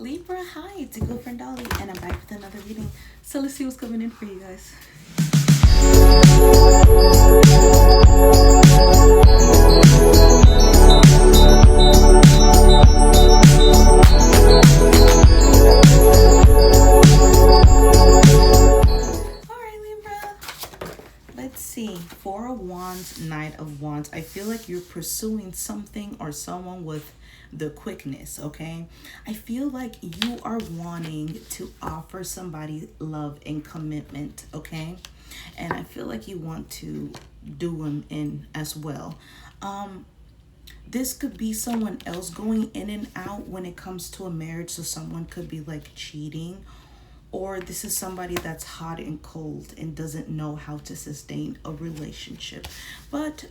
Libra, hi, it's your girlfriend Dolly, and I'm back with another reading. So let's see what's coming in for you guys. Alright, Libra. Let's see. Four of Wands, Knight of Wands. I feel like you're pursuing something or someone with the quickness, okay? I feel like you are wanting to offer somebody love and commitment, okay? And I feel like you want to do them in as well. This could be someone else going in and out when it comes to a marriage. So someone could be like cheating, or this is somebody that's hot and cold and doesn't know how to sustain a relationship. But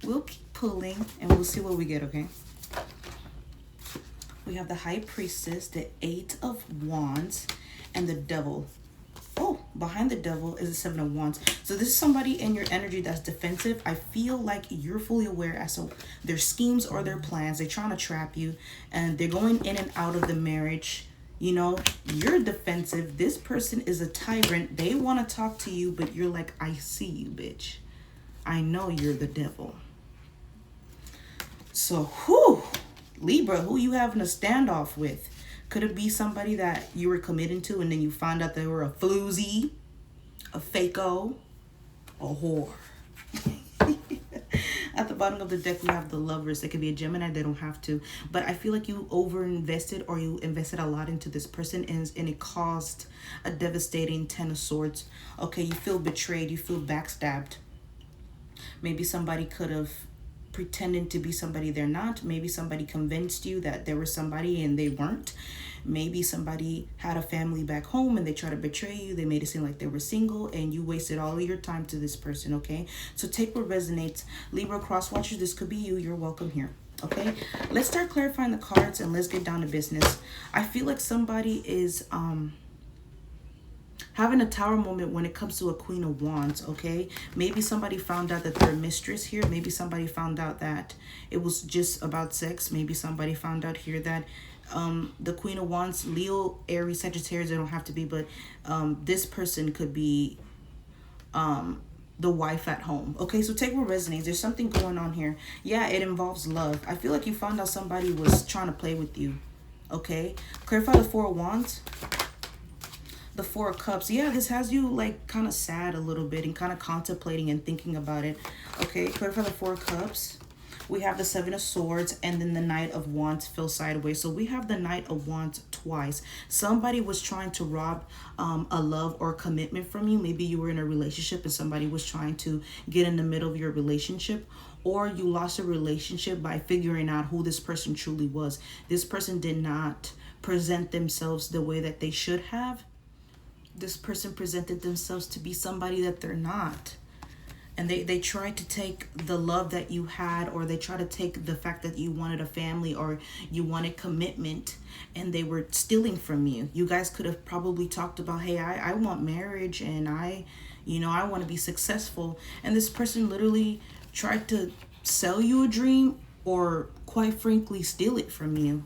we'll keep pulling and we'll see what we get, okay? We have the High Priestess, the Eight of Wands, and the Devil. Oh, behind the Devil is the Seven of Wands. So this is somebody in your energy that's defensive. I feel like you're fully aware as to their schemes or their plans. They're trying to trap you, and they're going in and out of the marriage. You know, you're defensive. This person is a tyrant. They want to talk to you, but you're like, I see you, bitch. I know you're the devil. So, whew. Libra, who you having a standoff with? Could it be somebody that you were committing to and then you found out they were a floozy, a fako, a whore? At the bottom of the deck, we have the Lovers. It could be a Gemini. They don't have to. But I feel like you over-invested or you invested a lot into this person and it caused a devastating Ten of Swords. Okay, you feel betrayed. You feel backstabbed. Maybe somebody could have pretending to be somebody they're not. Maybe somebody convinced you that there was somebody and they weren't. Maybe somebody had a family back home and they tried to betray you. They made it seem like they were single and you wasted all of your time to this person, okay? So take what resonates. Libra cross watchers, this could be you. You're welcome here, okay? Let's start clarifying the cards and let's get down to business. I feel like somebody is having a tower moment when it comes to a Queen of Wands, okay? Maybe somebody found out that they're a mistress here. Maybe somebody found out that it was just about sex. Maybe somebody found out here that the Queen of Wands, Leo, Aries, Sagittarius, they don't have to be, but this person could be the wife at home. Okay, so take what resonates. There's something going on here. Yeah, it involves love. I feel like you found out somebody was trying to play with you, okay? Clarify the Four of Wands. The Four of Cups. Yeah, this has you like kind of sad a little bit and kind of contemplating and thinking about it. Okay, clarify the Four of Cups. We have the Seven of Swords and then the Knight of Wands fell sideways. So we have the Knight of Wands twice. Somebody was trying to rob a love or commitment from you. Maybe you were in a relationship and somebody was trying to get in the middle of your relationship, or you lost a relationship by figuring out who this person truly was. This person did not present themselves the way that they should have. This person presented themselves to be somebody that they're not. And they tried to take the love that you had, or they tried to take the fact that you wanted a family or you wanted commitment, and they were stealing from you. You guys could have probably talked about, hey, I want marriage and I want to be successful. And this person literally tried to sell you a dream or quite frankly steal it from you.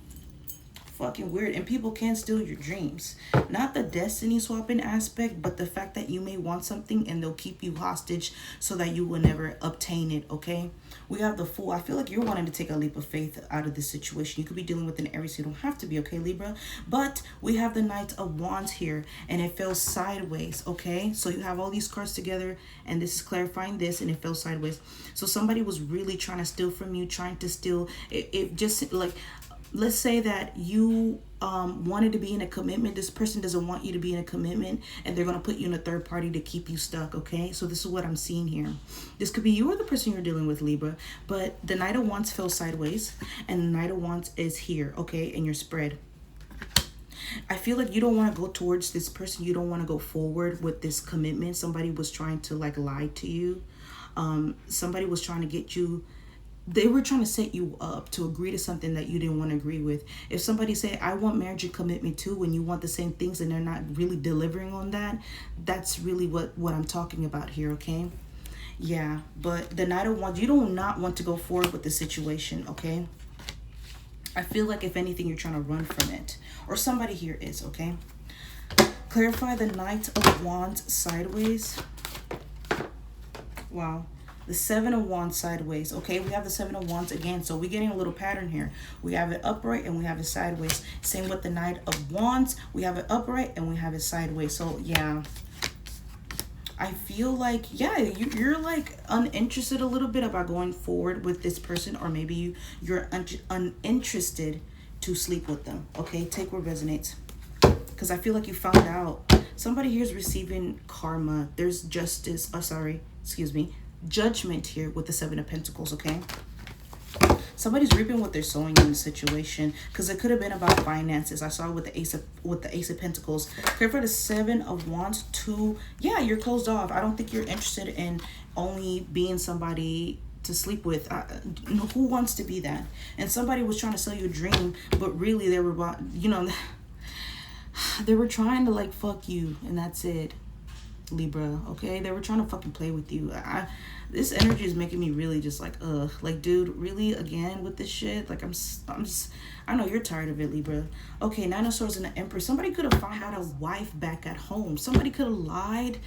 Fucking weird. And people can steal your dreams. Not the destiny swapping aspect, but the fact that you may want something and they'll keep you hostage so that you will never obtain it, okay? We have the Fool. I feel like you're wanting to take a leap of faith out of this situation. You could be dealing with an Aries. You don't have to be, okay, Libra? But we have the Knight of Wands here and it fell sideways, okay? So you have all these cards together and this is clarifying this and it fell sideways. So somebody was really trying to steal from you, trying to steal. It just like... Let's say that you wanted to be in a commitment. This person doesn't want you to be in a commitment and they're going to put you in a third party to keep you stuck, okay? So this is what I'm seeing here. This could be you or the person you're dealing with, Libra. But the Knight of Wands fell sideways and the Knight of Wands is here, okay, in your spread. I feel like you don't want to go towards this person. You don't want to go forward with this commitment. Somebody was trying to like lie to you. Somebody was trying to get you... They were trying to set you up to agree to something that you didn't want to agree with. If somebody say, I want marriage and commitment too, when you want the same things and they're not really delivering on that, that's really what I'm talking about here, okay? Yeah, but the Knight of Wands, you do not want to go forward with the situation, okay? I feel like if anything, you're trying to run from it. Or somebody here is, okay? Clarify the Knight of Wands sideways. Wow. The Seven of Wands sideways. Okay, we have the Seven of Wands again. So we're getting a little pattern here. We have it upright and we have it sideways. Same with the Knight of Wands. We have it upright and we have it sideways. So yeah, I feel like, yeah, you're like uninterested a little bit about going forward with this person. Or maybe you're uninterested to sleep with them. Okay, take what resonates. Because I feel like you found out. Somebody here is receiving karma. There's justice. Oh, sorry. Excuse me. Judgment here with the Seven of Pentacles, okay? Somebody's reaping what they're sowing in the situation, because it could have been about finances. I saw it with the Ace of Pentacles. Here for the Seven of Wands, yeah, you're closed off. I don't think you're interested in only being somebody to sleep with. Who wants to be that? And somebody was trying to sell you a dream, but really they were about, you know, they were trying to like fuck you, and that's it. Libra, okay? They were trying to fucking play with you. This energy is making me really just like, ugh. Like, dude, really again with this shit? Like, I know you're tired of it, Libra. Okay, Nine of Swords and the Empress. Somebody could have had a wife back at home. Somebody could have lied.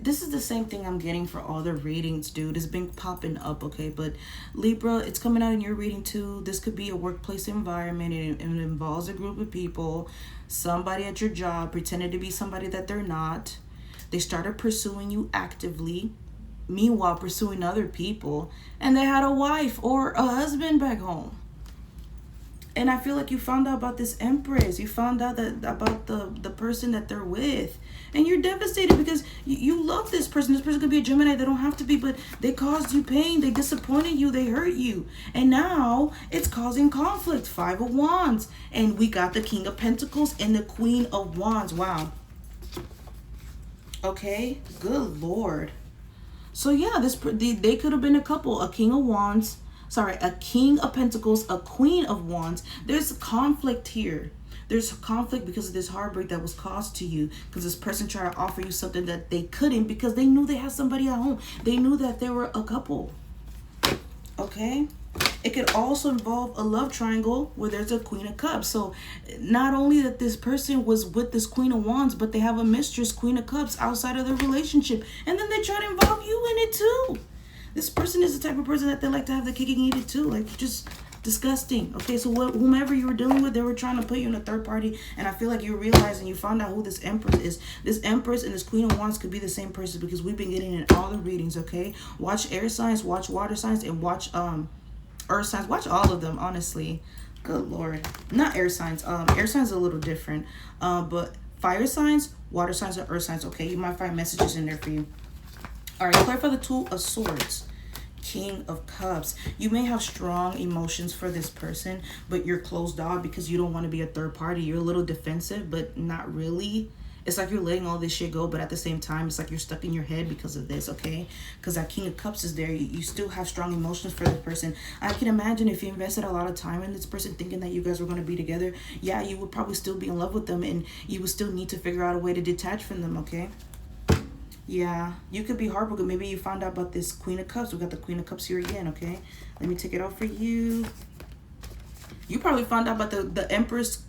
This is the same thing I'm getting for all the readings, dude. It's been popping up, okay? But Libra, it's coming out in your reading too. This could be a workplace environment. It involves a group of people. Somebody at your job pretended to be somebody that they're not. They started pursuing you actively, meanwhile pursuing other people, and they had a wife or a husband back home. And I feel like you found out about this Empress. You found out about the person that they're with. And you're devastated because you love this person. This person could be a Gemini. They don't have to be, but they caused you pain. They disappointed you. They hurt you. And now it's causing conflict. Five of Wands. And we got the King of Pentacles and the Queen of Wands. Wow. Okay, good Lord. So yeah, they could have been a couple, a King of Wands, a King of Pentacles, a Queen of Wands. There's conflict here. There's conflict because of this heartbreak that was caused to you, because this person tried to offer you something that they couldn't because they knew they had somebody at home. They knew that they were a couple. Okay? It could also involve a love triangle where there's a Queen of Cups. So not only that this person was with this Queen of Wands, but they have a mistress, Queen of Cups, outside of their relationship. And then they try to involve you in it too. This person is the type of person that they like to have the cake and eat it too. Like, just disgusting. Okay, so whomever you were dealing with, they were trying to put you in a third party. And I feel like you're realizing, you found out who this Empress is. This Empress and this Queen of Wands could be the same person, because we've been getting in all the readings, okay? Watch air signs, watch water signs, and watch earth signs. Watch all of them, honestly. Good Lord. Not air signs. Air signs are a little different. But fire signs, water signs, and earth signs. Okay, you might find messages in there for you. All right, clarify the Two of Swords. King of Cups. You may have strong emotions for this person, but you're closed off because you don't want to be a third party. You're a little defensive, but not really. It's like you're letting all this shit go, but at the same time, it's like you're stuck in your head because of this, okay? Because that King of Cups is there. You still have strong emotions for this person. I can imagine if you invested a lot of time in this person thinking that you guys were going to be together, yeah, you would probably still be in love with them, and you would still need to figure out a way to detach from them, okay? Yeah, you could be heartbroken. Maybe you found out about this Queen of Cups. We got the Queen of Cups here again, okay? Let me take it out for you. You probably found out about the Empress,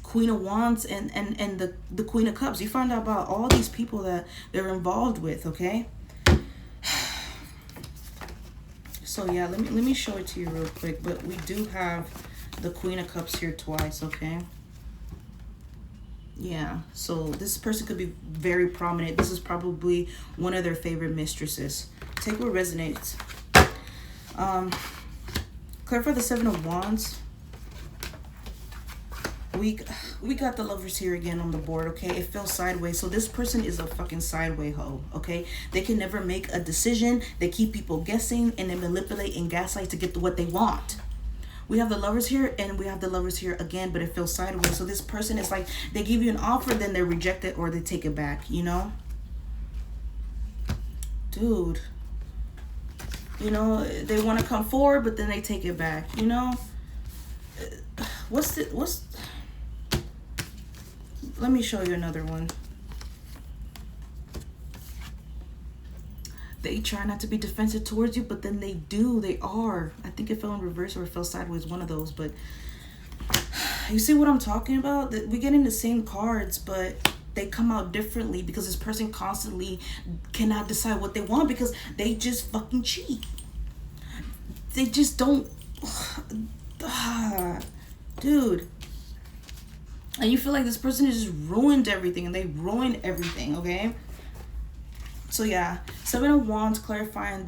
Queen of Wands, and the Queen of Cups. You found out about all these people that they're involved with, okay? So yeah, let me show it to you real quick. But we do have the Queen of Cups here twice, okay? Yeah, so this person could be very prominent. This is probably one of their favorite mistresses. Take what resonates. Clarify the Seven of Wands. We got the Lovers here again on the board, okay? It fell sideways. So this person is a fucking sideways hoe, okay? They can never make a decision. They keep people guessing, and they manipulate and gaslight to get to what they want. We have the Lovers here, and we have the Lovers here again, but it feels sideways. So this person is like, they give you an offer, then they reject it, or they take it back, you know? Dude. You know, they want to come forward, but then they take it back, you know? Let me show you another one. They try not to be defensive towards you, but then they do. They are. I think it fell in reverse or it fell sideways, one of those. But You see what I'm talking about? We get in the same cards, but they come out differently because this person constantly cannot decide what they want because they just fucking cheat. They just don't. Dude. And you feel like this person has just ruined everything, and they ruined everything, okay? So yeah, 7 of Wands clarifying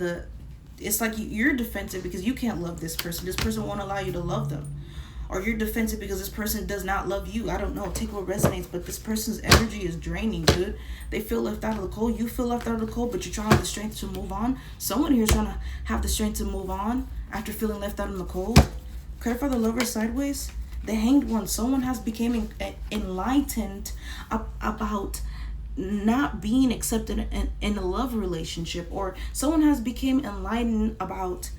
it's like you're defensive because you can't love this person. This person won't allow you to love them. Or you're defensive because this person does not love you. I don't know. Take what resonates. But this person's energy is draining, dude. They feel left out of the cold. You feel left out of the cold, but you're trying to have the strength to move on. Someone here is trying to have the strength to move on after feeling left out in the cold. Clarify the Lover sideways. The Hanged One. Someone has become enlightened about not being accepted in a love relationship. Or someone has become enlightened about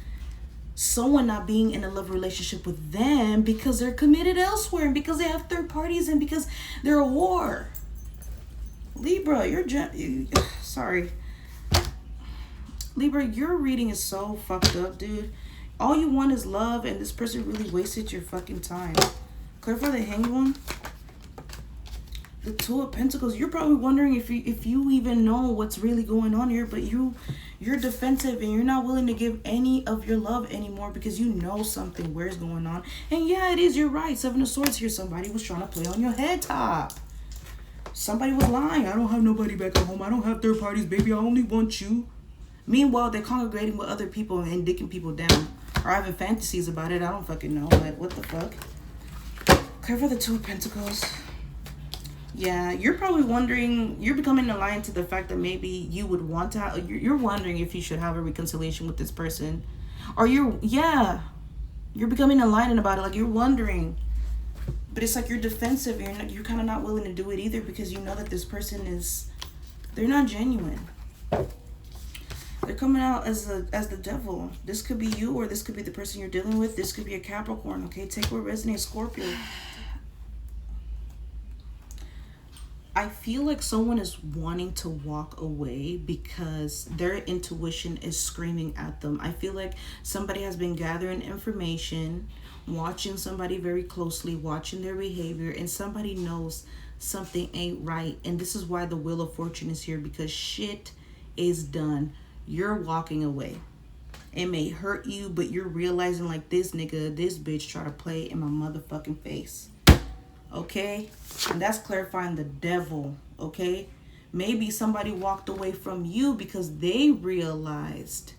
someone not being in a love relationship with them because they're committed elsewhere and because they have third parties and because they're a whore. Libra, sorry. Libra, your reading is so fucked up, dude. All you want is love, and this person really wasted your fucking time. Clarify the Hanged One. The Two of Pentacles. You're probably wondering if you even know what's really going on here, but you're defensive and you're not willing to give any of your love anymore because you know something where's going on. And yeah, it is, you're right. 7 of Swords here. Somebody was trying to play on your head top. Somebody was lying. I don't have nobody back at home. I don't have third parties, baby. I only want you. Meanwhile, they're congregating with other people and dicking people down. Or having fantasies about it. I don't fucking know. But what the fuck? Cover the Two of Pentacles. Yeah, you're probably wondering, you're becoming aligned to the fact that maybe you would want to have, you're wondering if you should have a reconciliation with this person. Or you're becoming aligned about it, like you're wondering. But it's like you're defensive, you're kind of not willing to do it either because you know that this person they're not genuine. They're coming out as the devil. This could be you, or this could be the person you're dealing with. This could be a Capricorn, okay? Take what resonates, Scorpio. I feel like someone is wanting to walk away because their intuition is screaming at them. I feel like somebody has been gathering information, watching somebody very closely, watching their behavior, and somebody knows something ain't right. And this is why the Wheel of Fortune is here, because shit is done. You're walking away. It may hurt you, but you're realizing like this nigga, this bitch try to play in my motherfucking face. Okay? And that's clarifying the Devil. Okay? Maybe somebody walked away from you because they realized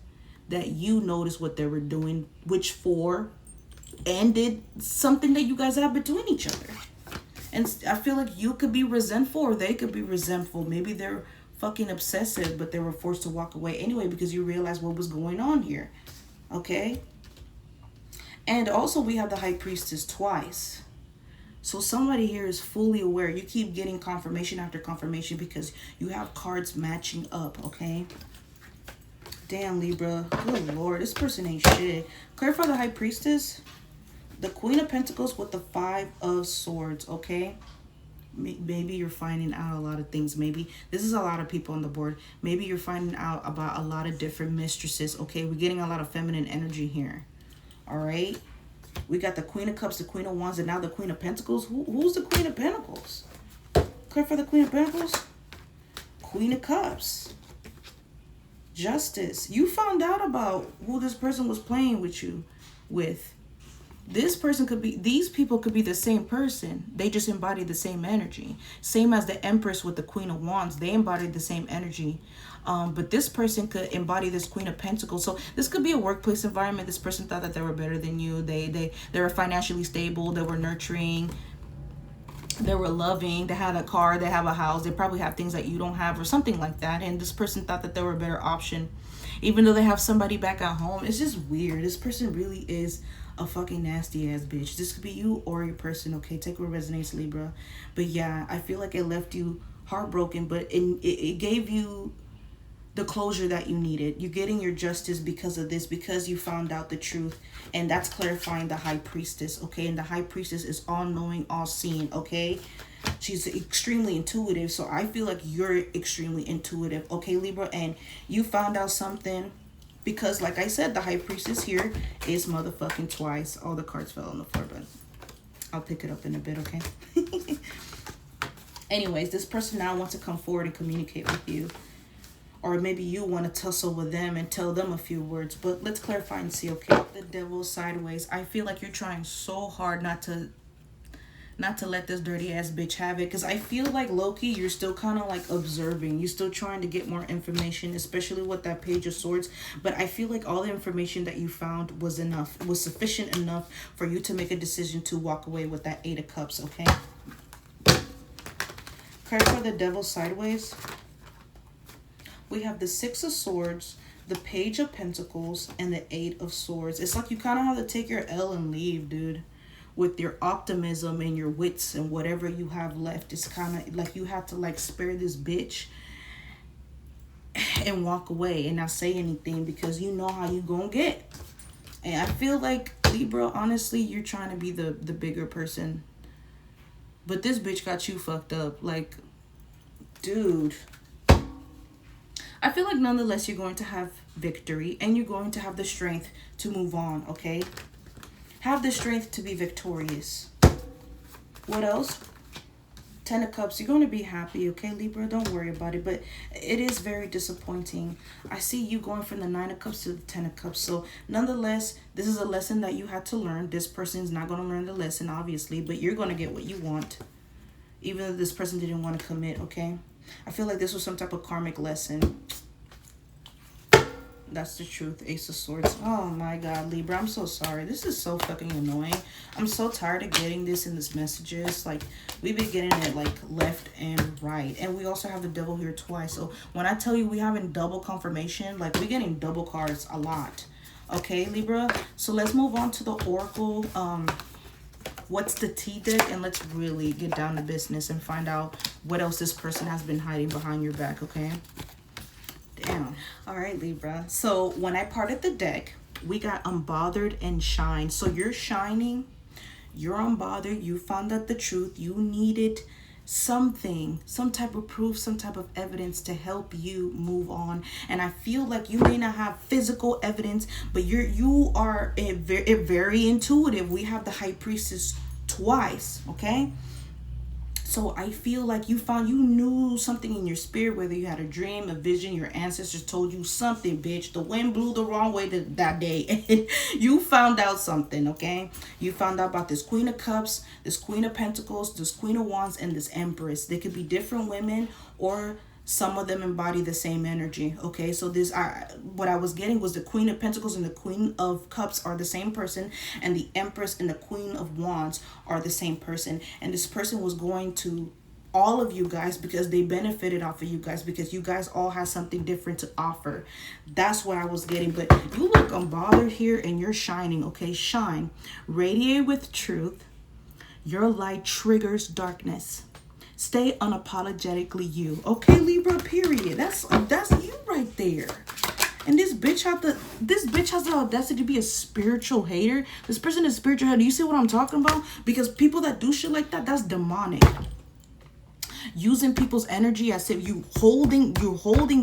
that you noticed what they were doing, which ended something that you guys have between each other. And I feel like you could be resentful or they could be resentful. Maybe they're fucking obsessive, but they were forced to walk away anyway because you realized what was going on here. Okay? And also we have the High Priestess twice. So somebody here is fully aware. You keep getting confirmation after confirmation because you have cards matching up, okay? Damn, Libra. Good Lord, this person ain't shit. Clarify the High Priestess. The Queen of Pentacles with the 5 of Swords, okay? Maybe you're finding out a lot of things. Maybe this is a lot of people on the board. Maybe you're finding out about a lot of different mistresses, okay? We're getting a lot of feminine energy here, all right? We got the Queen of Cups, the Queen of Wands, and now the Queen of Pentacles. Who's the Queen of Pentacles? Clear for the Queen of Pentacles. Queen of Cups. Justice. You found out about who this person was playing with. This person could be, these people could be the same person. They just embody the same energy. Same as the Empress with the Queen of Wands. They embodied the same energy. But this person could embody this Queen of Pentacles. So this could be a workplace environment. This person thought that they were better than you. They were financially stable. They were nurturing. They were loving. They had a car. They have a house. They probably have things that you don't have or something like that. And this person thought that they were a better option. Even though they have somebody back at home. It's just weird. This person really is a fucking nasty ass bitch. This could be you or your person, okay? Take what resonates, Libra. But yeah, I feel like it left you heartbroken, but it gave you the closure that you needed. You're getting your justice because of this, because you found out the truth. And that's clarifying the High Priestess, okay? And the High Priestess is all-knowing, all-seeing, okay? She's extremely intuitive, so I feel like you're extremely intuitive, okay, Libra? And you found out something. Because, like I said, the High Priestess here is motherfucking twice. All the cards fell on the floor, but I'll pick it up in a bit, okay? Anyways, this person now wants to come forward and communicate with you. Or maybe you want to tussle with them and tell them a few words. But let's clarify and see, okay? The Devil sideways. I feel like you're trying so hard not to let this dirty ass bitch have it. Because I feel like, low-key, you're still kind of like observing. You're still trying to get more information, especially with that Page of Swords. But I feel like all the information that you found was enough. It was sufficient enough for you to make a decision to walk away with that 8 of Cups, okay? Card for the Devil sideways. We have the 6 of Swords, the Page of Pentacles, and the 8 of Swords. It's like you kind of have to take your L and leave, dude. With your optimism and your wits and whatever you have left. It's kind of like you have to like spare this bitch and walk away and not say anything, because you know how you gonna get. And I feel like, Libra, honestly, you're trying to be the bigger person. But this bitch got you fucked up. Like, dude. I feel like nonetheless you're going to have victory and you're going to have the strength to move on, okay? Have the strength to be victorious. What else? 10 of Cups. You're going to be happy, okay, Libra? Don't worry about it. But it is very disappointing. I see you going from the 9 of Cups to the 10 of Cups. So nonetheless, this is a lesson that you had to learn. This person is not going to learn the lesson, obviously. But you're going to get what you want. Even though this person didn't want to commit, okay? I feel like this was some type of karmic lesson. That's the truth. Ace of Swords. Oh my God, Libra, I'm so sorry. This is so fucking annoying. I'm so tired of getting this in these messages. Like, we've been getting it like left and right. And we also have the Devil here twice. So when I tell you we having double confirmation, like, we're getting double cards a lot. Okay, Libra? So let's move on to the Oracle. What's the T deck? And let's really get down to business and find out what else this person has been hiding behind your back, okay? Damn. All right, Libra. So when I parted the deck, we got unbothered and shine. So you're shining. You're unbothered. You found out the truth. You needed something, some type of proof, some type of evidence to help you move on. And I feel like you may not have physical evidence, but you are very intuitive. We have the High Priestess twice, okay? So I feel like you knew something in your spirit, whether you had a dream, a vision, your ancestors told you something, bitch. The wind blew the wrong way that day. And you found out something, okay? You found out about this Queen of Cups, this Queen of Pentacles, this Queen of Wands, and this Empress. They could be different women, or some of them embody the same energy, okay? So this, what I was getting was the Queen of Pentacles and the Queen of Cups are the same person, and the Empress and the Queen of Wands are the same person. And this person was going to all of you guys because they benefited off of you guys, because you guys all have something different to offer. That's what I was getting. But you look unbothered here and you're shining, okay? Shine. Radiate with truth. Your light triggers darkness. Stay unapologetically you. Okay, Libra, period. That's you right there. And this bitch has the audacity to be a spiritual hater. This person is a spiritual hater. You see what I'm talking about? Because people that do shit like that, that's demonic. Using people's energy as if you're holding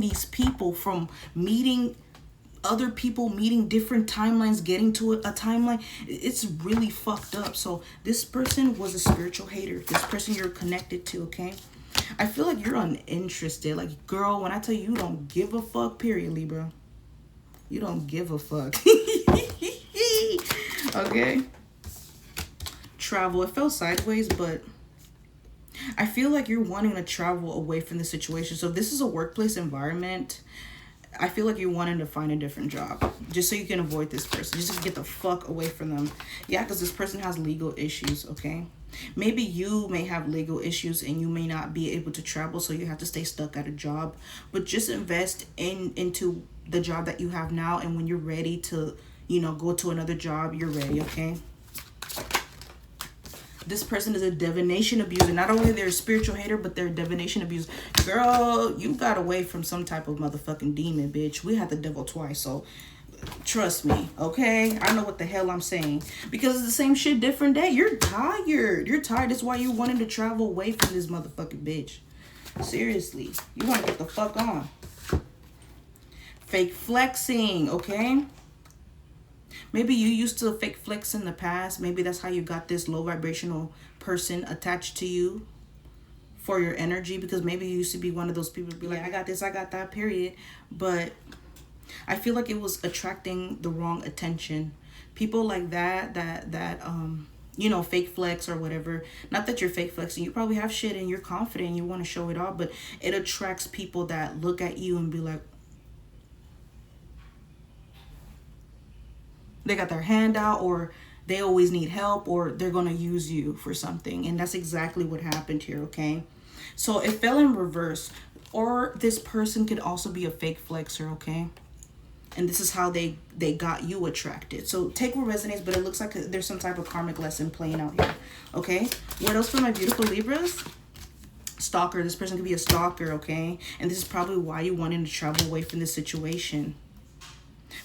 these people from meeting other people, meeting different timelines, getting to a timeline. It's really fucked up. So this person was a spiritual hater. This person you're connected to, okay? I feel like you're uninterested. Like, girl, when I tell you don't give a fuck, period, Libra. You don't give a fuck. Okay? Travel. It fell sideways, but I feel like you're wanting to travel away from the situation. So if this is a workplace environment, I feel like you're wanting to find a different job just so you can avoid this person. Just to get the fuck away from them. Yeah, because this person has legal issues, okay? Maybe you may have legal issues and you may not be able to travel, so you have to stay stuck at a job. But just invest into the job that you have now, and when you're ready to, go to another job, you're ready, okay? This person is a divination abuser. Not only they're a spiritual hater, but they're a divination abuser. Girl, you got away from some type of motherfucking demon, bitch. We had the devil twice, so trust me, okay? I know what the hell I'm saying. Because it's the same shit, different day. You're tired. You're tired. That's why you wanted to travel away from this motherfucking bitch. Seriously. You want to get the fuck on. Fake flexing, okay? Maybe you used to fake flex in the past. Maybe that's how you got this low vibrational person attached to you for your energy, because maybe you used to be one of those people to be like, I got this, I got that, period. But I feel like it was attracting the wrong attention. People like that you know, fake flex or whatever. Not that you're fake flexing. You probably have shit and you're confident and you want to show it off, but it attracts people that look at you and be like, they got their hand out, or they always need help, or they're going to use you for something. And that's exactly what happened here, okay? So it fell in reverse. Or this person could also be a fake flexer, okay? And this is how they got you attracted. So take what resonates, but it looks like there's some type of karmic lesson playing out here, okay? What else for my beautiful Libras? Stalker. This person could be a stalker, okay? And this is probably why you wanted to travel away from this situation,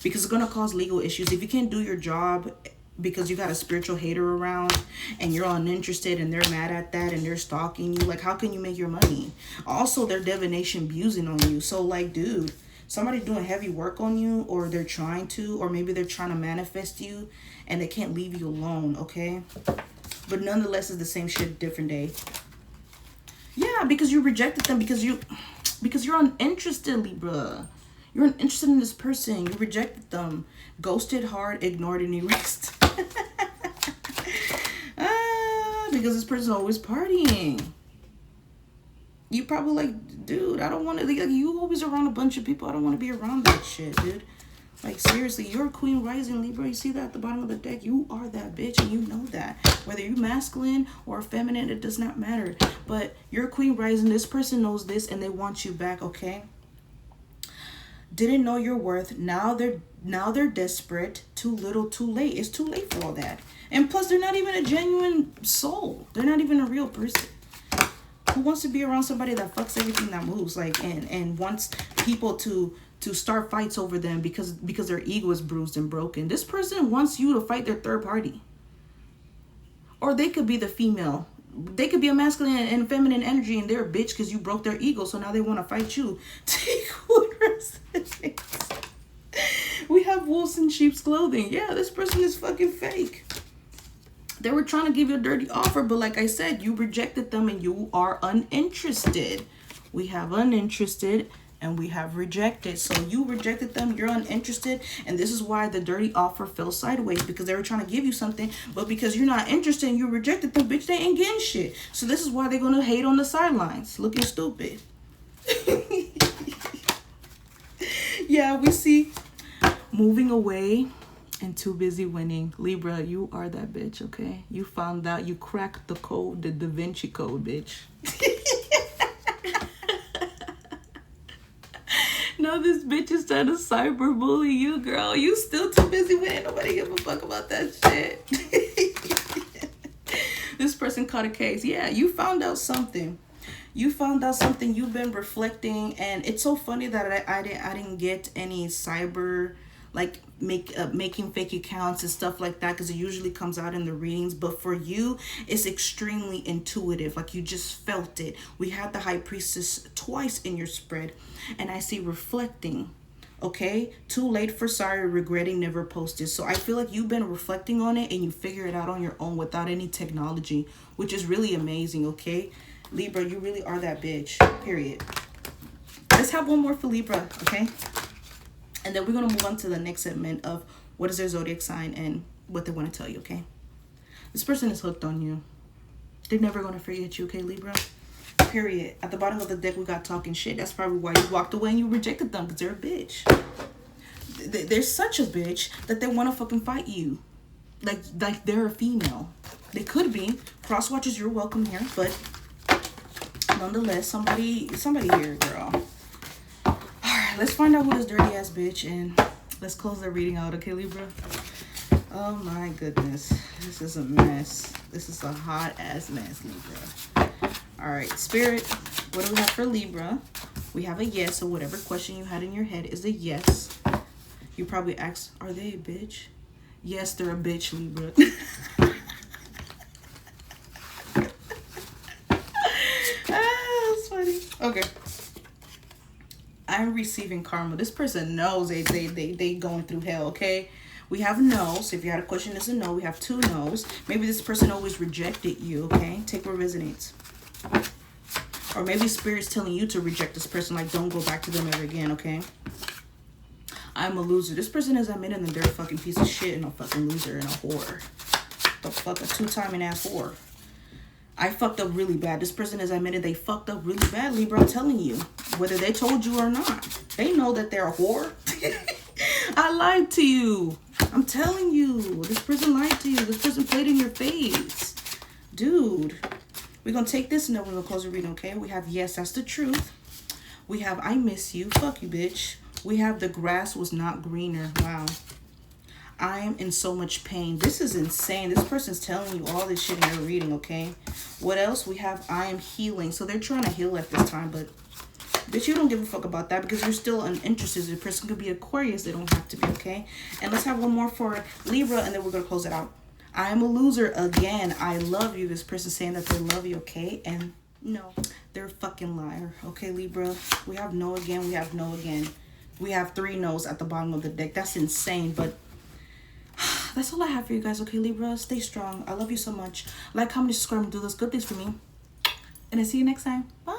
because it's going to cause legal issues. If you can't do your job because you got a spiritual hater around and you're uninterested and they're mad at that and they're stalking you, like, how can you make your money? Also, they're divination abusing on you. So, like, dude, somebody doing heavy work on you, or they're trying to, or maybe they're trying to manifest you and they can't leave you alone, okay? But nonetheless, it's the same shit, different day. Yeah, because you rejected them because you're uninterested, Libra. You're uninterested in this person. You rejected them. Ghosted, hard, ignored, and erased. Because this person's always partying. You probably like, dude, I don't want to, like, you always around a bunch of people. I don't want to be around that shit, dude. Like, seriously, you're a queen rising, Libra. You see that at the bottom of the deck? You are that bitch, and you know that. Whether you're masculine or feminine, it does not matter. But you're a queen rising. This person knows this, and they want you back, okay? Didn't know your worth. Now they're desperate. Too little, too late. It's too late for all that. And plus, they're not even a genuine soul. They're not even a real person. Who wants to be around somebody that fucks everything that moves, like, and wants people to start fights over them because their ego is bruised and broken? This person wants you to fight their third party. Or they could be the female. They could be a masculine and feminine energy, and they're a bitch because you broke their ego, so now they want to fight you. Take what resonates. We have wolves in sheep's clothing. Yeah, this person is fucking fake. They were trying to give you a dirty offer, but like I said, you rejected them and you are uninterested. We have uninterested and we have rejected. So you rejected them, you're uninterested, and this is why the dirty offer fell sideways, because they were trying to give you something, but because you're not interested and you rejected them, bitch, they ain't getting shit. So this is why they're gonna hate on the sidelines, looking stupid. Yeah, we see moving away and too busy winning. Libra, you are that bitch, okay? You found out, you cracked the code, the Da Vinci Code, bitch. No, this bitch is trying to cyberbully you, girl. You still too busy winning. Nobody give a fuck about that shit. This person caught a case. Yeah, you found out something. You found out something. You've been reflecting, and it's so funny that I didn't get any cyber, like, making fake accounts and stuff like that, because it usually comes out in the readings. But for you, it's extremely intuitive, like you just felt it. We had the High Priestess twice in your spread, and I see reflecting. Okay, too late for sorry, regretting, never posted. So I feel like you've been reflecting on it and you figure it out on your own without any technology, which is really amazing. Okay, Libra, you really are that bitch, period. Let's have one more for Libra, okay? And then we're going to move on to the next segment of what is their zodiac sign and what they want to tell you, okay? This person is hooked on you. They're never going to forget you, okay, Libra? Period. At the bottom of the deck, we got talking shit. That's probably why you walked away and you rejected them, because they're a bitch. They're such a bitch that they want to fucking fight you. Like they're a female. They could be. Cross watchers, you're welcome here. But nonetheless, somebody here, girl. Let's find out who this dirty ass bitch, and let's close the reading out, okay, Libra? Oh my goodness, this is a mess. This is a hot ass mess, Libra. All right, Spirit, what do we have for Libra? We have a yes, so whatever question you had in your head is a yes. You probably asked, are they a bitch? Yes, they're a bitch, Libra. That's funny. Okay. I'm receiving karma. This person knows they going through hell, okay? We have no. So if you had a question, it's a no. We have 2 no's. Maybe this person always rejected you, okay? Take what resonates. Or maybe Spirit's telling you to reject this person. Like, don't go back to them ever again, okay? I'm a loser. This person is admitting that they're a fucking piece of shit and a fucking loser and a whore. The fuck, a 2-timing ass whore. I fucked up really bad. This person has admitted they fucked up really bad, Libra. I'm telling you. Whether they told you or not. They know that they're a whore. I lied to you. I'm telling you. This person lied to you. This person played in your face. Dude. We're going to take this and then we're going to close the reading, okay? We have, yes, that's the truth. We have, I miss you. Fuck you, bitch. We have, the grass was not greener. Wow. I am in so much pain. This is insane. This person's telling you all this shit in your reading, okay? What else? We have, I am healing. So they're trying to heal at this time, but bitch, you don't give a fuck about that because you're still uninterested. The person could be Aquarius. They don't have to be, okay? And let's have one more for Libra, and then we're going to close it out. I am a loser again. I love you. This person saying that they love you, okay? And no, they're a fucking liar, okay, Libra? We have no again. We have no again. We have 3 no's at the bottom of the deck. That's insane, but that's all I have for you guys, okay, Libra? Stay strong. I love you so much. Like, comment, subscribe, and do those good things for me. And I'll see you next time. Bye.